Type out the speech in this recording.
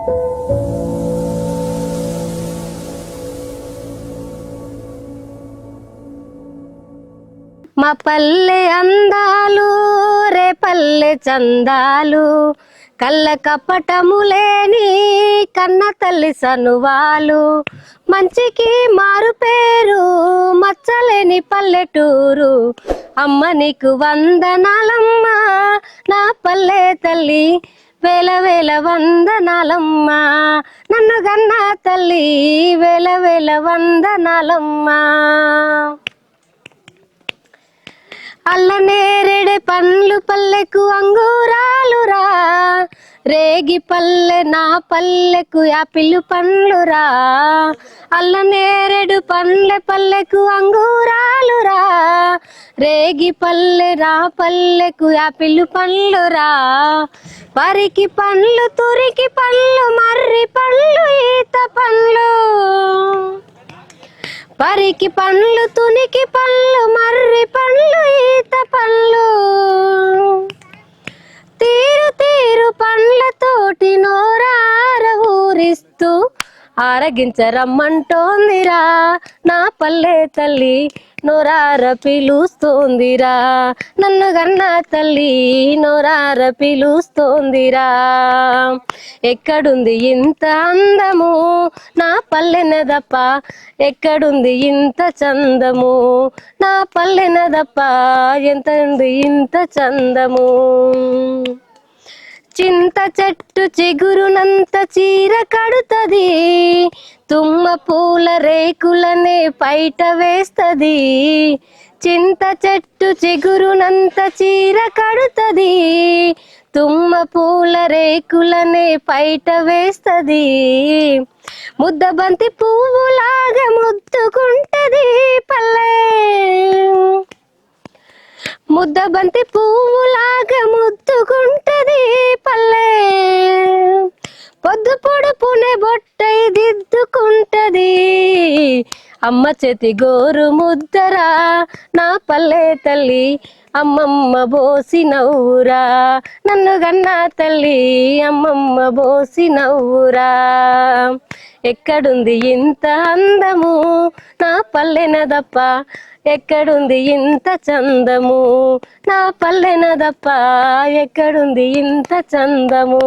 మా పల్లె అందాలు రే పల్లె చందాలు కళ్ళ కపటము లేని కన్న తల్లి సనువాలు మంచికి మారు పేరు మచ్చలేని పల్లెటూరు అమ్మ నీకు వందనాలమ్మ నా పల్లె తల్లి వేల వేల వందనాలమ్మ నన్ను గన్న తల్లి వేల వేల వందనాలమ్మ అల్లనేరేడే పండ్లు పల్లెకు అంగూరాలురా రేగి పల్లె నా పల్లెకు యాపిల్ పండ్లురా అల్లనేరేడు పండ్ల పల్లెకు అంగూరాలురా రేగి పల్లె నా పల్లెకు యాపిల్ పండ్లురా వరికి పండ్లు తురికి పండ్లు మర్రి పండ్లు ఈత పండ్లు పరికి పండ్లు తునికి పండ్లు మర్రి పండ్లు ఈత పండ్లు తీరు తీరు పండ్లతోటి నోరార ఊరిస్తూ ఆరగించరమ్మంటోందిరా నా పల్లె తల్లి నోరార పిలుస్తోందిరా నన్ను గన్న తల్లి నోరార పిలుస్తోందిరా ఎక్కడుంది ఇంత అందము నా పల్లెనదప్ప ఎక్కడుంది ఇంత చందము నా పల్లెనదప్ప ఎంత ఉంది ఇంత చందము చింత చెట్టు చిగురునంత చీర కడుతది తుమ్మ పూల రేకులనే పైట వేస్తది చింత చెట్టు చిగురునంత చీర కడుతది తుమ్మ పూల రేకులనే పైట వేస్తది ముద్దబంతి పువ్వులాగా ముద్దుకుంటది పల్లె ముద్దబంతి పువ్వులాగా ముద్దుకుంటది పల్లె పొద్దు పొడుపునే బొట్టై దిద్దుకుంటది అమ్మ చేతి గోరు ముద్దరా నా పల్లె తల్లి అమ్మమ్మ బోసి నవ్వురా నన్ను గన్న తల్లి అమ్మమ్మ బోసి నవ్వురా ఎక్కడుంది ఇంత అందము నా పల్లెనదప్ప ఎక్కడుంది ఇంత చందము నా పల్లెనదప్ప ఎక్కడుంది ఇంత చందము